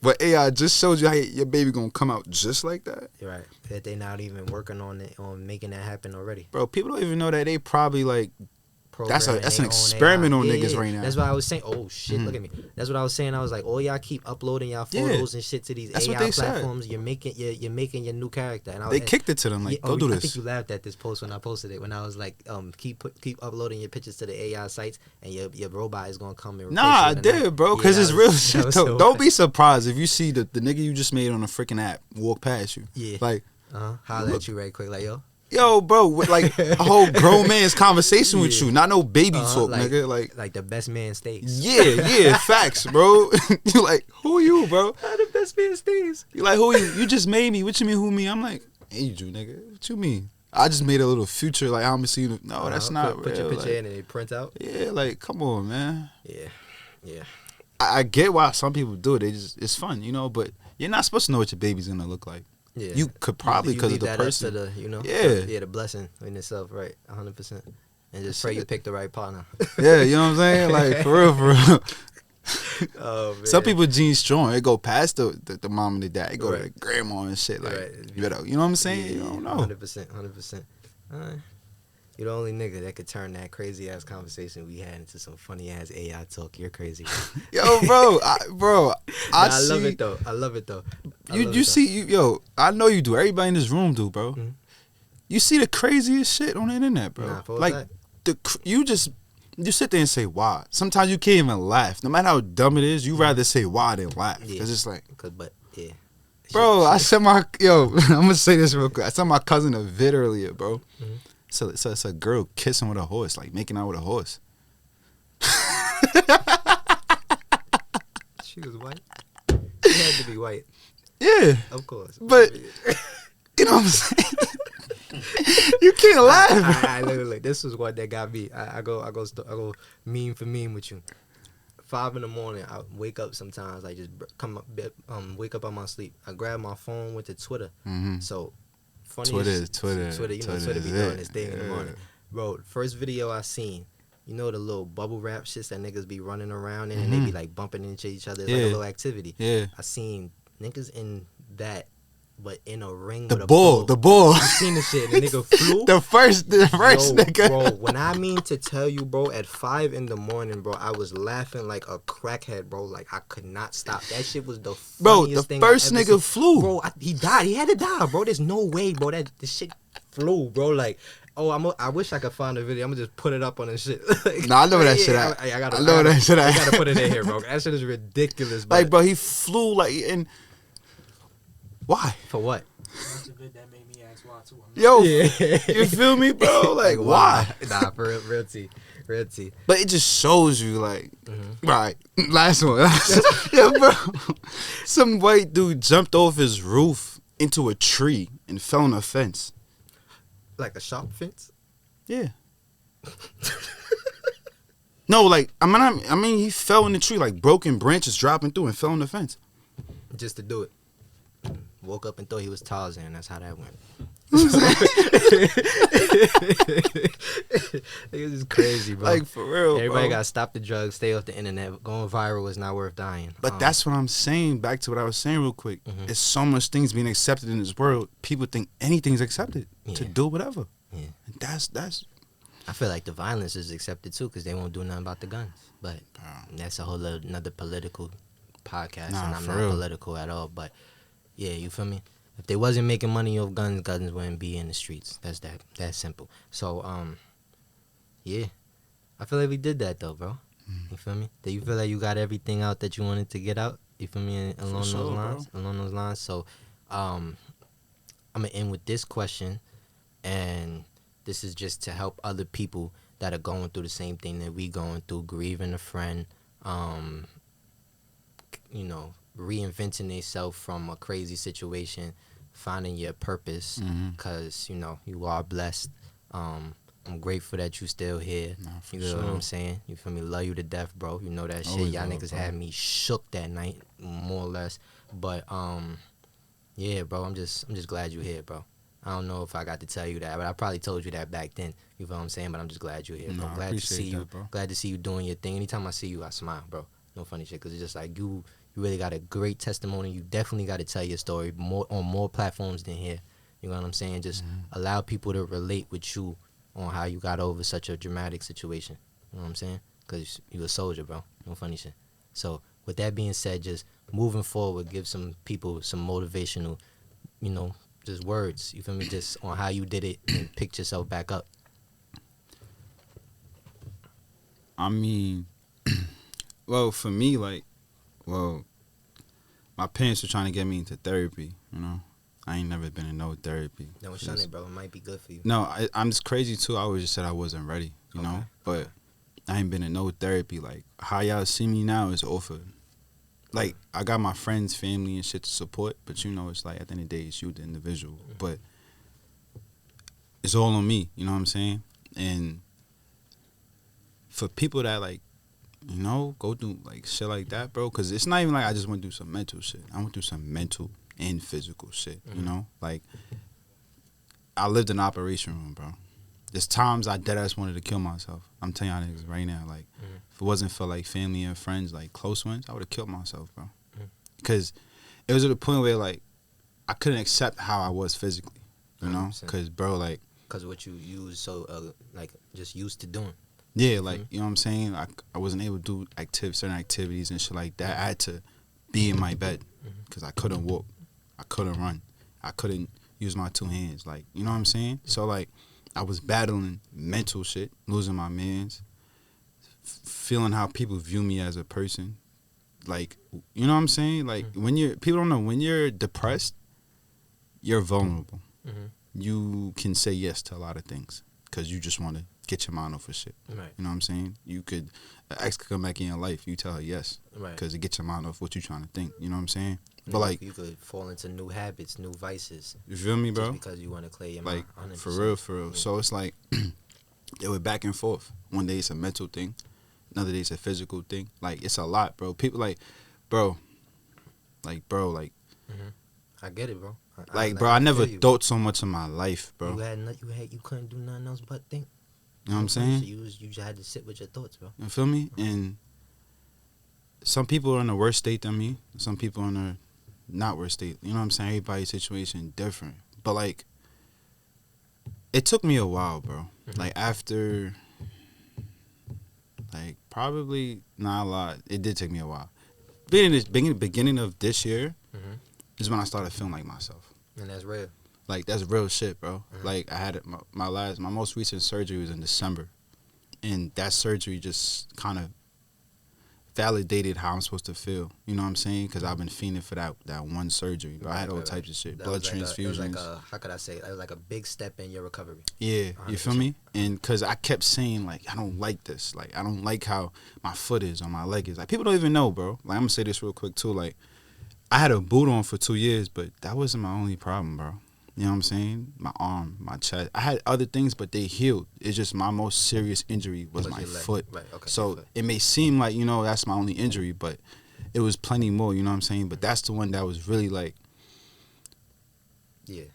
what AI just showed you how your baby gonna come out just like that? You're right. That they not even working on it on making that happen already. Bro, people don't even know that they probably like that's Programming an their own experiment AI. on Yeah, niggas yeah. right now. That's why I was saying. Oh shit! Mhm. Look at me. That's what I was saying. I was like, oh y'all keep uploading y'all Yeah. photos and shit to these That's what AI they said. platforms. You're making your new character. And I They was, kicked it to them like, go do I this. think you laughed at this post when I posted it. When I was like, keep uploading your pictures to the AI sites, and your robot is gonna come and replace Nah, I you. And did, bro, because Yeah, it's that real was- that shit was though. so Don't funny. be surprised if you see the nigga you just made on a freaking app walk past you. Yeah. Like, Holla Look. at you right quick, like yo, bro, like a whole grown man's conversation with Yeah. you, not no baby talk, like, nigga. Like, the best man stays. yeah, facts, bro. You like, who are you, bro? How the best man stays? You like, who are you? You just made me. What you mean, who me? I'm like, hey, you, nigga. What you mean? I just made a little future, like, how I'm seeing it. No, that's not put your real. picture Like, in and it print out. yeah, like, come on, man. Yeah. I get why some people do it. It's fun, you know, but you're not supposed to know what your baby's gonna look like. Yeah. You could probably You because of leave the that person. up to the, Yeah. the blessing in itself, right? 100%. And just That's pray you it. pick the right partner. Yeah, you know what I'm saying? Like, for real. Oh man. Some people genes strong. They go past the mom and the dad. They go to Right. the grandma and shit. Like, Right. you know what I'm saying? You don't know. 100%. You're the only nigga that could turn that crazy ass conversation we had into some funny ass AI talk. You're crazy. Yo, bro, I I see. love it though. I love it though. I know you do. Everybody in this room do, bro. Mhm. You see the craziest shit on the internet, bro. Nah, for like that. you sit there and say why. Sometimes you can't even laugh. No matter how dumb it is, you rather say why than laugh. Yeah. Cause it's like, Yeah. bro, I sent I'm gonna say this real quick. I sent my cousin a vid earlier, bro. Mhm. So it's a girl kissing with a horse, like making out with a horse. She was white. She had to be white, Yeah, of course. but you know what I'm saying. You can't laugh, bro. I literally, this was what that got me. I go meme for meme with you. 5 in the morning, I wake up sometimes. I just wake up out my sleep. I grab my phone, went to Twitter. Mm-hmm. So funny. Twitter. You know, Twitter is be doing it. this thing in the morning. Bro, first video I seen. You know the little bubble wrap shits that niggas be running around in, and they be like bumping into each other. It's like a Yeah. little activity. Yeah. I seen niggas in that, but in a ring The with a bull. The bull. I seen the shit. The nigga flew. The first Yo, nigga. bro, when I mean to tell you, bro, at 5 in the morning, bro, I was laughing like a crackhead, bro. Like I could not stop. That shit was the funniest Bro, the thing first I ever nigga seen. flew. Bro, he died. He had to die, bro. There's no way, bro. The shit flew, bro. Like, I wish I could find a video. I'm gonna just put it up on the shit. Like, Nah, I know where that shit at. I gotta, I know where that shit at. I gotta put it in here, bro. That shit is ridiculous, Like, bro, he flew like and why? For what? That's the bit that made me ask why too. Yo, Yeah. you feel me, bro? Like, why? Nah, for real tea. But it just shows you, like, Mm-hmm. right. Last one. Yeah, bro. Some white dude jumped off his roof into a tree and fell on a fence. Like a sharp fence. Yeah. No, like, I mean, he fell in the tree, like broken branches dropping through and fell on the fence. Just to do it. Woke up and thought he was Tarzan. That's how that went. Niggas is crazy, bro. Like, for real, Everybody bro. gotta stop the drugs, stay off the internet. Going viral is not worth dying. But that's what I'm saying. Back to what I was saying real quick. Mhm. It's so much things being accepted in this world. People think anything's accepted to Yeah. do whatever. Yeah. And that's I feel like the violence is accepted too, because they won't do nothing about the guns. But that's a whole another political podcast, Nah, and I'm for not real. political at all. But yeah, you feel me? If they wasn't making money off guns wouldn't be in the streets. That's that simple. So yeah, I feel like we did that though, bro. You feel me? Do you feel like you got everything out that you wanted to get out? You feel me? Along sure, those bro. lines. Along those lines. So I'm gonna end with this question, and this is just to help other people that are going through the same thing that we going through, grieving a friend, you know, reinventing themselves from a crazy situation, finding your purpose, because, you know, you are blessed. I'm grateful that you still here. Nah, for You know what sure. I'm saying? You feel me? Love you to death, bro. You know that shit. Always Y'all love, niggas bro. had me shook that night, more or less. But yeah, bro, I'm just glad you here, bro. I don't know if I got to tell you that, but I probably told you that back then. You feel what I'm saying? But I'm just glad you're here, bro. No, I Glad to see appreciate you. that, bro. Glad to see you doing your thing. Anytime I see you, I smile, bro. No funny shit, because it's just like you really got a great testimony. You definitely got to tell your story on more platforms than here. You know what I'm saying? Just allow people to relate with you on how you got over such a dramatic situation. You know what I'm saying? Because you a soldier, bro. No funny shit. So with that being said, just moving forward, give some people some motivational, just words. You feel me? Just on how you did it and picked yourself back up. I mean, well, for me, my parents were trying to get me into therapy, I ain't never been in no therapy. Don't shun it, bro. It might be good for you. No, I'm just crazy, too. I always just said I wasn't ready, Okay. But I ain't been in no therapy. Like, how y'all see me now is over. Like, I got my friends, family, and shit to support, but, it's like, at the end of the day, it's you, the individual. Mm-hmm. But it's all on me, you know what I'm saying? And for people that, like, go through, like, shit like that, bro, because it's not even like I just went through some mental shit. I went through some mental and physical shit, Like, I lived in an operation room, bro. There's times I deadass wanted to kill myself. I'm telling y'all niggas right now, like, if it wasn't for, like, family and friends, like, close ones, I would have killed myself, bro. Because it was at a point where, like, I couldn't accept how I was physically, Because, bro, like... Because what you use so, just used to doing. Yeah, like, you know what I'm saying? I wasn't able to do certain activities and shit like that. I had to be in my bed because I couldn't walk. I couldn't run. I couldn't use my two hands. Like, you know what I'm saying? So, like, I was battling mental shit, losing my mans, feeling how people view me as a person. Like, you know what I'm saying? Like, people don't know, when you're depressed, you're vulnerable. You can say yes to a lot of things because you just want to get your mind off of shit. Right. You know what I'm saying? An ex could come back in your life. You tell her yes. Right. Because it gets your mind off what you're trying to think. You know what I'm saying? But, you could fall into new habits, new vices. You feel me, bro? Just because you want to clear your like, mind. 100%. For real. Yeah. So it's like, it went back and forth. One day it's a mental thing. Another day it's a physical thing. Like, it's a lot, bro. People like, bro. I get it, bro. I never thought so much in my life, bro. You couldn't do nothing else but think. You know what I'm saying? So you just had to sit with your thoughts, bro. You feel me? And some people are in a worse state than me. Some people are in a not worse state. You know what I'm saying? Everybody's situation different. But, like, it took me a while, bro. Like, after, like, probably not a lot. It did take me a while. Beginning of this year is when I started feeling like myself. And that's real. Like, that's real shit, bro. Like, I had my most recent surgery was in December. And that surgery just kind of validated how I'm supposed to feel. You know what I'm saying? Because I've been fiending for that one surgery. But I had all types of shit. Blood transfusions. How could I say it? It was like a big step in your recovery. Yeah, you feel me? And because I kept saying, like, I don't like this. Like, I don't like how my foot is or my leg is. Like, people don't even know, bro. Like, I'm going to say this real quick, too. Like, I had a boot on for 2 years, but that wasn't my only problem, bro. You know what I'm saying? My arm, my chest. I had other things, but they healed. It's just my most serious injury was my foot. Right, okay. So it may seem like, that's my only injury, but it was plenty more, you know what I'm saying? But that's the one that was really, like,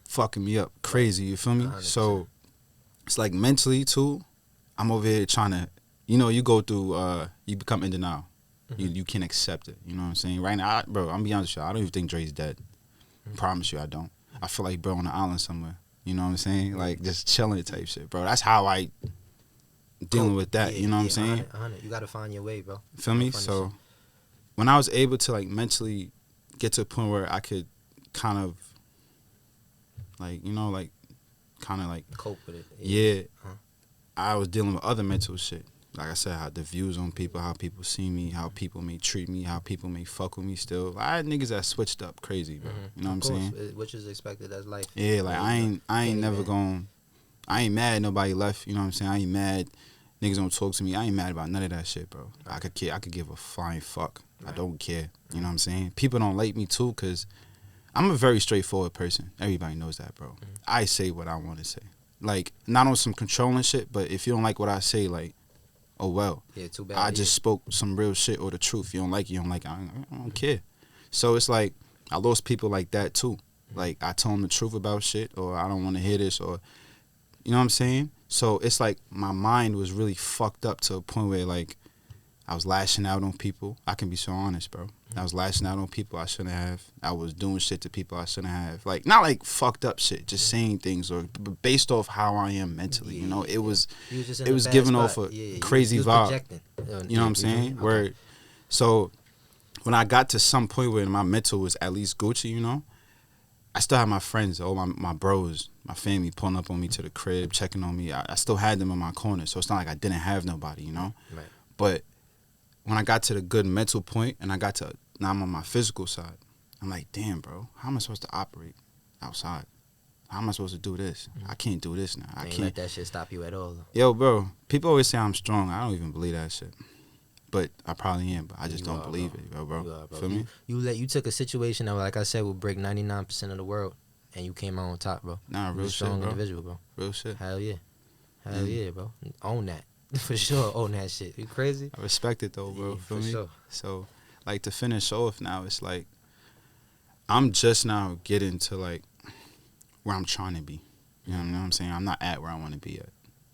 fucking me up crazy, you feel me? 100%. So it's like mentally, too, I'm over here trying to, you go through, you become in denial. You can't accept it, you know what I'm saying? Right now, bro, I'm gonna be honest with you, I don't even think Dre's dead. Promise you I don't. I feel like bro on an island somewhere. You know what I'm saying? Like, just chilling type shit, bro. That's how I dealing with that. You know what I'm saying? 100. You gotta find your way, bro. Feel me? So when I was able to, like, mentally get to a point where I could kind of, like, kind of like cope with it. Yeah. I was dealing with other mental shit. Like I said, how the views on people, how people see me, how people may treat me, how people may fuck with me still. I had niggas that switched up crazy, bro. You know what I'm saying? Which is expected as life. Yeah, like, I ain't never I ain't mad nobody left, you know what I'm saying? I ain't mad niggas don't talk to me. I ain't mad about none of that shit, bro. I could give a flying fuck. I don't care. You know what I'm saying? People don't like me too because I'm a very straightforward person. Everybody knows that, bro. I say what I want to say. Like, not on some controlling shit, but if you don't like what I say, like, oh well. Yeah, too bad. I just spoke some real shit or the truth. You don't like it, you don't like it. I don't care. So it's like, I lost people like that too. Like, I told him the truth about shit, or I don't want to hear this, or, you know what I'm saying? So it's like my mind was really fucked up to a point where, like, I was lashing out on people. I can be so honest, bro. I was lashing out on people I shouldn't have. I was doing shit to people I shouldn't have. Like, not like fucked up shit, just saying things, or based off how I am mentally. You know, it was giving off a crazy vibe. You know what I'm saying? Okay. Where, so when I got to some point where my mental was at least Gucci, you know, I still had my friends, all my bros, my family pulling up on me to the crib, checking on me. I still had them in my corner, so it's not like I didn't have nobody, you know? Right. But when I got to the good mental point and I got to, now I'm on my physical side, I'm like, damn, bro, how am I supposed to operate outside? How am I supposed to do this? I can't do this now. I can't let that shit stop you at all. Yo, bro, people always say I'm strong. I don't even believe that shit. But I probably am, but I just don't believe it, bro. You are, bro. Feel me? You took a situation that, like I said, would break 99% of the world, and you came out on top, bro. Nah, real You're a shit, strong bro. individual, bro. Real shit. Hell yeah. Hell yeah, bro. Own that. For sure, own that shit. You crazy? I respect it, though, bro. Yeah, Feel for me? sure. So, like, to finish off now, it's like, I'm just now getting to, like, where I'm trying to be. You know what I'm saying? I'm not at where I want to be at.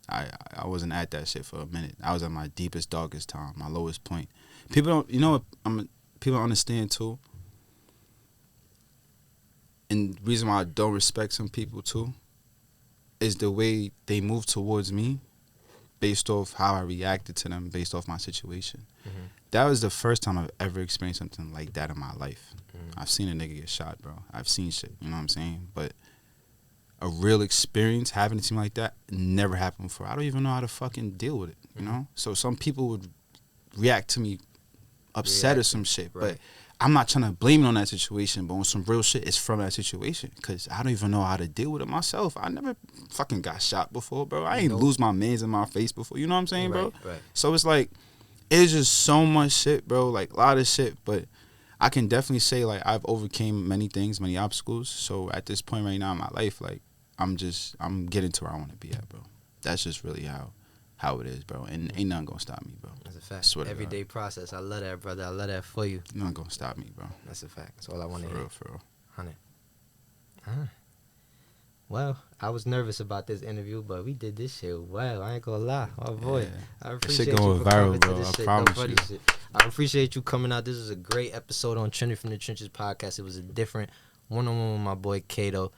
I wasn't at that shit for a minute. I was at my deepest, darkest time, my lowest point. People don't, you know what, people don't understand, too. And the reason why I don't respect some people, too, is the way they move towards me based off how I reacted to them, based off my situation. Mm-hmm. That was the first time I've ever experienced something like that in my life. Mm-hmm. I've seen a nigga get shot, bro. I've seen shit, you know what I'm saying? But a real experience happening to me like that never happened before. I don't even know how to fucking deal with it, you know? So some people would react to me upset or some shit, right. but I'm not trying to blame it on that situation, but on some real shit, it's from that situation, because I don't even know how to deal with it myself. I never fucking got shot before, bro. I ain't lose my mans in my face before, you know what I'm saying, bro? Right. So it's like, it's just so much shit, bro, like a lot of shit, but I can definitely say, like, I've overcame many things, many obstacles. So at this point right now in my life, like, I'm getting to where I want to be at, bro. That's just really how it is, bro. And ain't nothing gonna stop me, bro. That's a fact. Everyday process. I love that, brother. I love that for you. Nothing gonna stop me, bro. That's a fact. That's all I want to hear. For real. 100. Well, I was nervous about this interview, but we did this shit well. I ain't gonna lie. My boy. Yeah. I That appreciate shit you going for viral, coming bro. to this I shit. promise No funny you. shit. I appreciate you coming out. This was a great episode on Trending from the Trenches podcast. It was a different one-on-one with my boy Cato.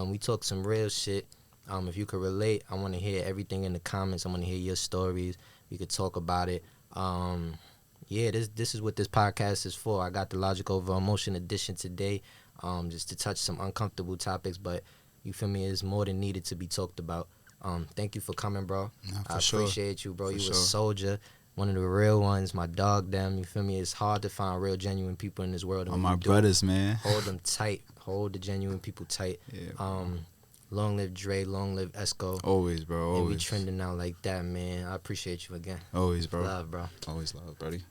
We talked some real shit. If you could relate, I want to hear everything in the comments. I want to hear your stories. We could talk about it. Yeah, this is what this podcast is for. I got the Logic Over Emotion edition today, just to touch some uncomfortable topics, but you feel me, it's more than needed to be talked about. Thank you for coming, bro. Nah, I sure. appreciate you, bro. For You sure. a soldier, one of the real ones, my dog them. You feel me? It's hard to find real, genuine people in this world. And All when my you do, brothers, man. hold them tight. Hold the genuine people tight. Yeah. Long live Dre, long live Esco. Always, bro. And we Always. trending out like that, man. I appreciate you again. Always, bro. Love, bro. Always love, buddy.